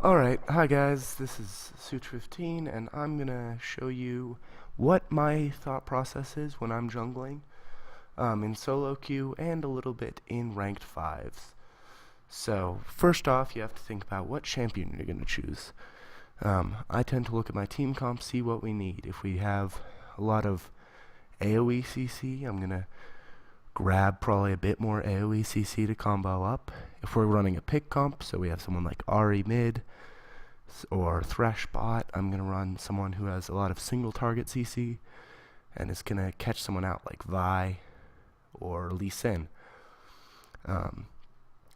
Alright, hi guys, this is Suit15 and I'm gonna show you what my thought process is when I'm jungling in solo queue and a little bit in ranked 5s. So, first off, you have to think about what champion you're gonna choose. I tend to look at my team comp, see what we need. If we have a lot of AoE CC, I'm gonna grab probably a bit more AoE CC to combo up. If we're running a pick comp, so we have someone like Ahri mid, or Thresh bot, I'm going to run someone who has a lot of single target CC and is going to catch someone out like Vi or Lee Sin.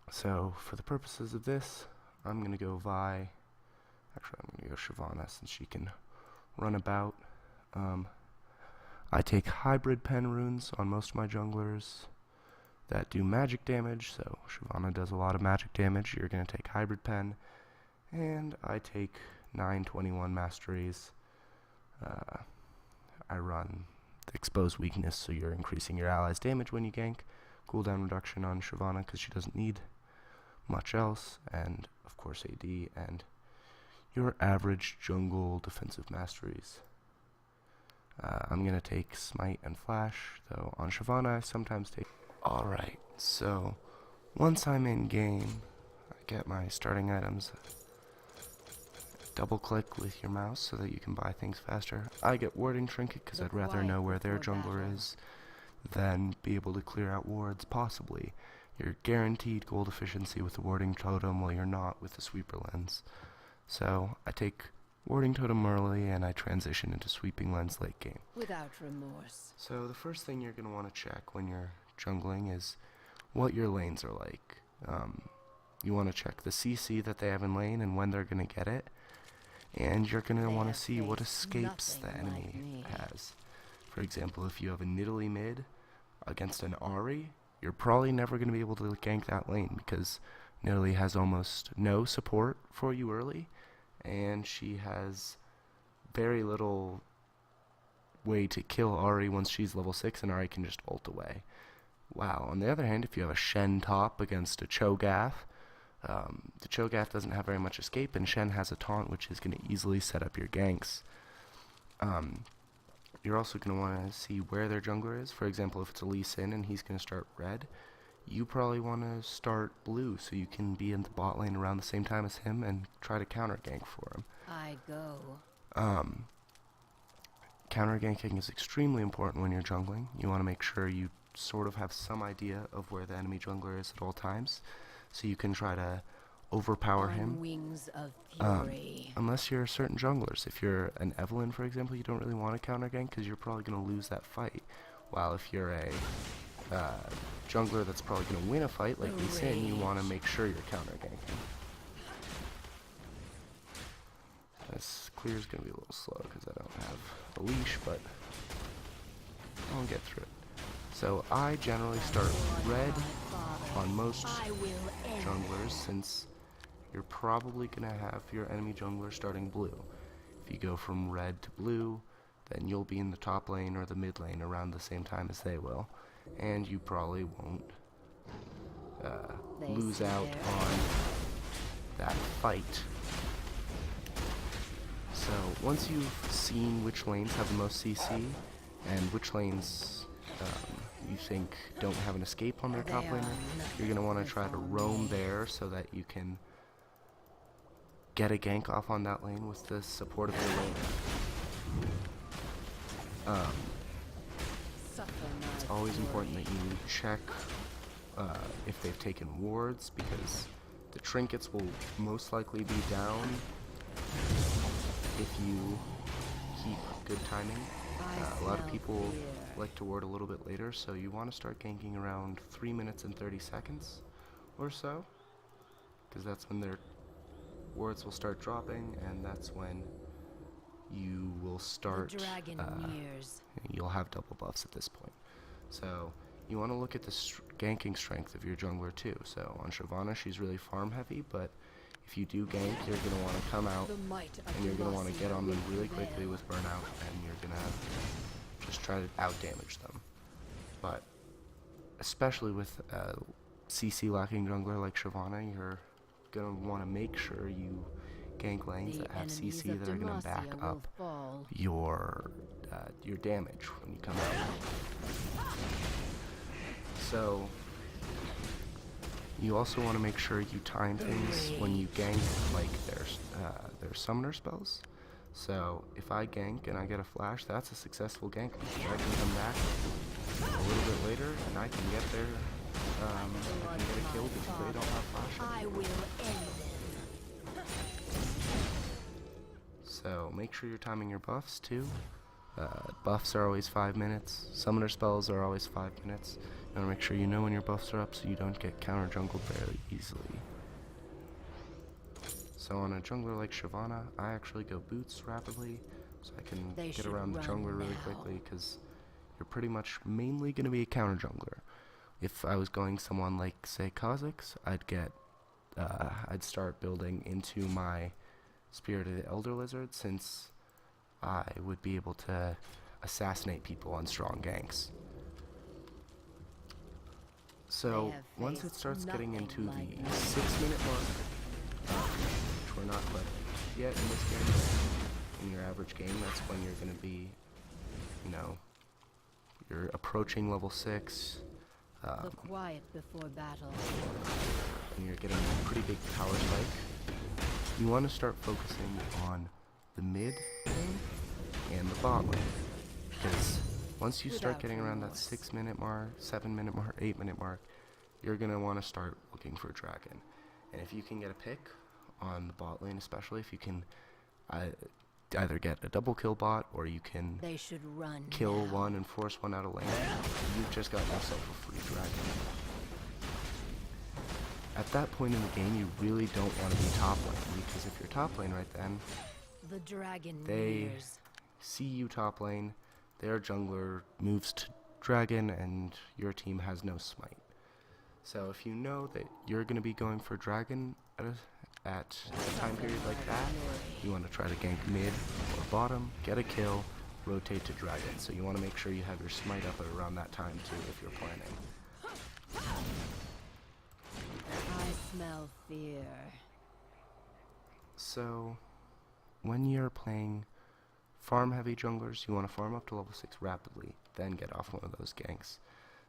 So for the purposes of this, I'm going to go Vi. Actually, I'm going to go Shyvana since she can run about. I take hybrid pen runes on most of my junglers that do magic damage, so Shyvana does a lot of magic damage. You're going to take hybrid pen. And I take 921 masteries. I run the exposed weakness, so you're increasing your allies' damage when you gank. Cooldown reduction on Shyvana because she doesn't need much else. And, of course, AD. And your average jungle defensive masteries. I'm going to take Smite and Flash, though on Shyvana I sometimes take... Alright, so once I'm in game, I get my starting items. Double click with your mouse so that you can buy things faster. I get warding trinket because I'd rather know where their jungler is than be able to clear out wards possibly. You're guaranteed gold efficiency with the warding totem while you're not with the sweeper lens. So I take warding totem early and I transition into sweeping lens late game. Without remorse. So the first thing you're going to want to check when you're jungling is what your lanes are like. You want to check the CC that they have in lane and when they're going to get it. And you're going to want to see what escapes the enemy has. For example, if you have a Nidalee mid against an Ahri, you're probably never going to be able to gank that lane because Nidalee has almost no support for you early, and she has very little way to kill Ahri once she's level 6 and Ahri can just ult away. Wow, on the other hand, if you have a Shen top against a Cho'Gath, the Cho'Gath doesn't have very much escape, and Shen has a taunt which is going to easily set up your ganks. You're also going to want to see where their jungler is. For example, if it's a Lee Sin and he's going to start red, you probably want to start blue so you can be in the bot lane around the same time as him and try to counter gank for him. I go. Counter ganking is extremely important when you're jungling. You want to make sure you sort of have some idea of where the enemy jungler is at all times, so you can try to overpower him. Wings of fury. Unless you're certain junglers. If you're an Evelynn, for example, you don't really want to counter gank because you're probably going to lose that fight. While if you're a jungler that's probably going to win a fight, like Lee Sin, you want to make sure you're counter ganking. This clear is going to be a little slow because I don't have a leash, but I'll get through it. So I generally start red on most junglers since you're probably going to have your enemy jungler starting blue. If you go from red to blue, then you'll be in the top lane or the mid lane around the same time as they will, and you probably won't lose out on that fight. So once you've seen which lanes have the most CC and which lanes you think don't have an escape on their top laner, you're going to want to try to roam there so that you can get a gank off on that lane with the support of your laner. It's always important that you check if they've taken wards, because the trinkets will most likely be down if you keep good timing. A lot of people like to ward a little bit later, so you want to start ganking around 3 minutes and 30 seconds or so, because that's when their wards will start dropping, and that's when you will start, you'll have double buffs at this point. So you want to look at the ganking strength of your jungler too. So on Shyvana, she's really farm heavy, but if you do gank, you're going to want to come out and you're going to want to get on them really quickly with burnout, and you're going to just try to out damage them. But especially with CC lacking jungler like Shyvana, you're going to want to make sure you gank lanes The that have enemies CC of that are going to back Demacia will up fall. your damage when you come out. So you also want to make sure you time things when you gank, like their summoner spells. So if I gank and I get a flash, that's a successful gank because I can come back a little bit later and I can get there. I can get a kill because they don't have flash. I will end them. So make sure you're timing your buffs too. Buffs are always 5 minutes. Summoner spells are always 5 minutes. You want to make sure you know when your buffs are up so you don't get counter jungled very easily. So on a jungler like Shyvana, I actually go boots rapidly so I can get around the jungler really quickly because you're pretty much mainly going to be a counter jungler. If I was going someone like, say, Kha'Zix, I'd start building into my Spirited Elder Lizard since I would be able to assassinate people on strong ganks. So once it starts getting into the 6-minute mark, which we're not quite yet in this game, but in your average game, that's when you're going to be, you're approaching level 6. The quiet before battle. And you're getting a pretty big power spike. You want to start focusing on the mid lane and the bot lane, because once you start getting around that 6-minute mark, 7-minute mark, 8-minute mark, you're going to want to start looking for a dragon. And if you can get a pick on the bot lane, especially if you can either get a double kill bot or you can kill one and force one out of lane, you've just got yourself a free dragon. At that point in the game, you really don't want to be top lane, because if you're top lane right then, the dragon they see you top lane, their jungler moves to dragon, and your team has no smite. So if you know that you're going to be going for dragon at a time period like that, you want to try to gank mid or bottom, get a kill, rotate to dragon. So you want to make sure you have your smite up at around that time too if you're planning. I smell fear. So when you're playing farm heavy junglers, you want to farm up to level 6 rapidly, then get off one of those ganks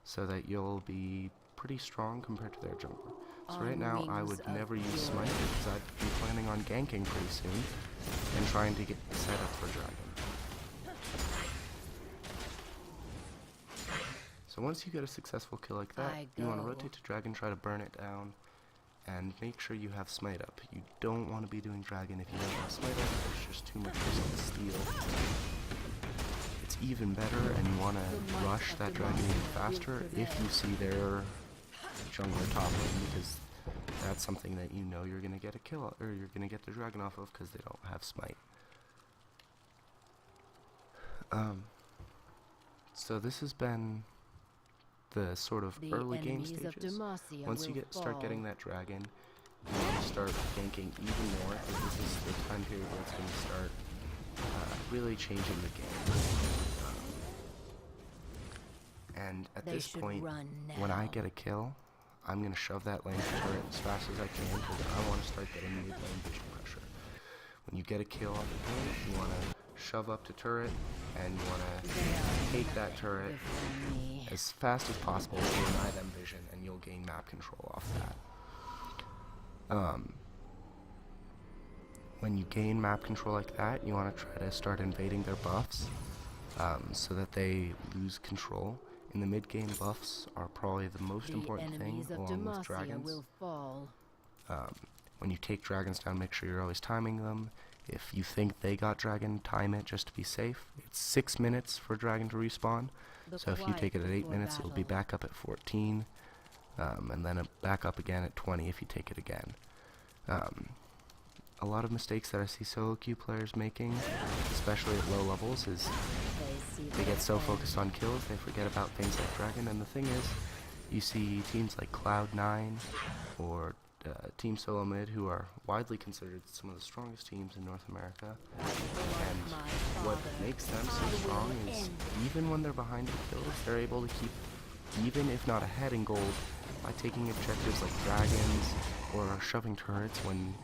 so that you'll be pretty strong compared to their jungler. So right now I would never use smite because I'd be planning on ganking pretty soon and trying to get set up for dragon. So once you get a successful kill like that, you want to rotate to dragon, try to burn it down, and make sure you have smite up. You don't want to be doing dragon if you don't have smite up. There's just too much risk to steal. It's even better, and you want to rush that dragon even faster if you see their jungler top lane, because that's something that you know you're going to get a kill, or you're going to get the dragon off of because they don't have smite. So this has been the sort of early game stages. Once you start getting that dragon, you want to start ganking even more, because this is the time period where it's going to start really changing the game. And at this point, when I get a kill, I'm going to shove that lane turret as fast as I can, because I want to start getting mid lane vision pressure. When you get a kill off the point, you want to shove up to turret, and you want to take that turret as fast as possible to deny them vision, and you'll gain map control off that. When you gain map control like that, you want to try to start invading their buffs so that they lose control. In the mid-game, buffs are probably the most important thing, along with dragons. When you take dragons down, make sure you're always timing them. If you think they got dragon, time it just to be safe. It's 6 minutes for dragon to respawn, so if you take it at 8 minutes, it'll be back up at 14, and then back up again at 20 if you take it again. A lot of mistakes that I see solo queue players making, especially at low levels, is they get so focused on kills they forget about things like dragon. And the thing is, you see teams like Cloud9 or Team Solo Mid, who are widely considered some of the strongest teams in North America, and what makes them so strong is even when they're behind in kills, they're able to keep, even if not ahead in gold, by taking objectives like dragons or shoving turrets when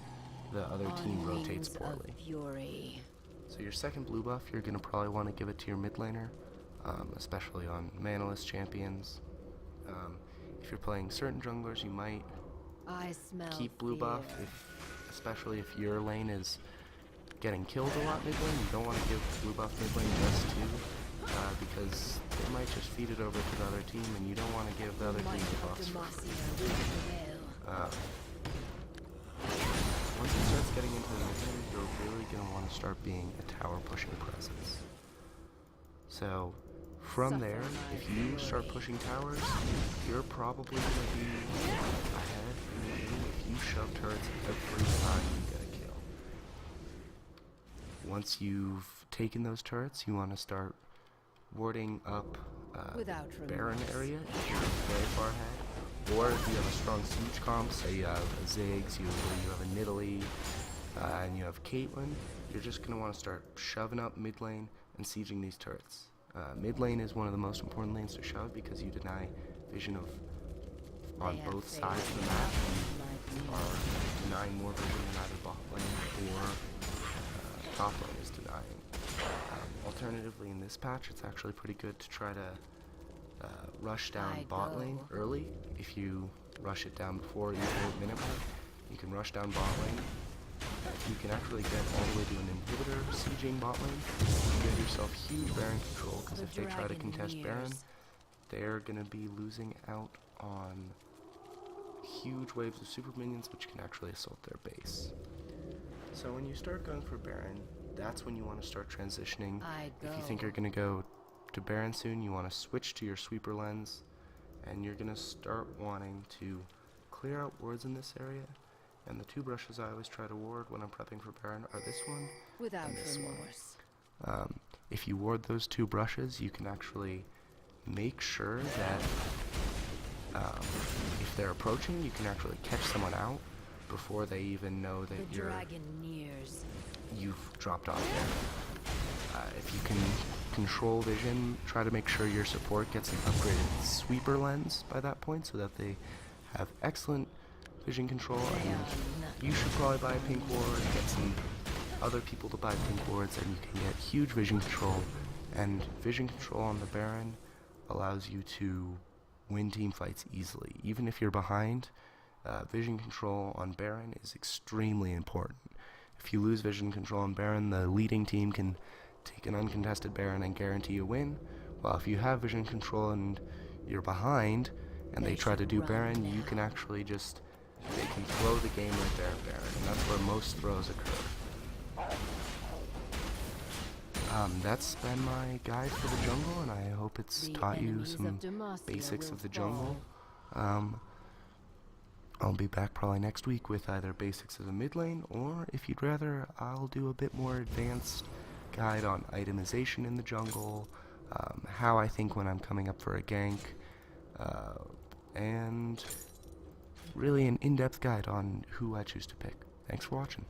the other team rotates Wings of poorly. fury. So your second blue buff, you're going to probably want to give it to your mid laner, especially on manaless champions. If you're playing certain junglers, you might I smell keep blue fear. buff, especially if your lane is getting killed a lot mid lane. You don't want to give blue buff mid lane just to, because they might just feed it over to the other team, and you don't want to give the other team the buffs for free. Once it starts getting into the mid lane, you're really going to want to start being a tower pushing presence. So from there, if you start pushing towers, you're probably going to be ahead in the game if you shove turrets every time you get a kill. Once you've taken those turrets, you want to start warding up Baron area if you're very far ahead. Or if you have a strong siege comp, say you have a Ziggs, you have a Nidalee, and you have Caitlyn, you're just going to want to start shoving up mid lane and sieging these turrets. Mid lane is one of the most important lanes to shove because you deny vision on both sides of the map. You are denying more vision than either bot lane or top lane is denying. Alternatively, in this patch, it's actually pretty good to try to rush down bot lane early. If you rush it down before your 8-minute mark, you can rush down bot lane. You can actually get all the way to an inhibitor sieging bot lane. You give yourself huge Baron control, because if they try to contest Baron, they're going to be losing out on huge waves of super minions, which can actually assault their base. So when you start going for Baron, that's when you want to start transitioning. If you think you're going to go to Baron soon, you want to switch to your sweeper lens, and you're going to start wanting to clear out wards in this area. And the two brushes I always try to ward when I'm prepping for Baron are this one and this one. If you ward those two brushes, you can actually make sure that if they're approaching, you can actually catch someone out before they even know that you've dropped off there. If you can control vision, try to make sure your support gets an upgraded sweeper lens by that point so that they have excellent vision control, and you should probably buy a pink ward, get some other people to buy pink wards, and you can get huge vision control. And vision control on the Baron allows you to win team fights easily. Even if you're behind, vision control on Baron is extremely important. If you lose vision control on Baron, the leading team can take an uncontested Baron and guarantee a win, while if you have vision control and you're behind, and they try to do Baron, you can actually just, they can throw the game right there at Baron, and that's where most throws occur. That's been my guide for the jungle, and I hope it's taught you some basics of the jungle. I'll be back probably next week with either basics of the mid lane, or if you'd rather, I'll do a bit more advanced guide on itemization in the jungle, how I think when I'm coming up for a gank, and really an in-depth guide on who I choose to pick. Thanks for watching.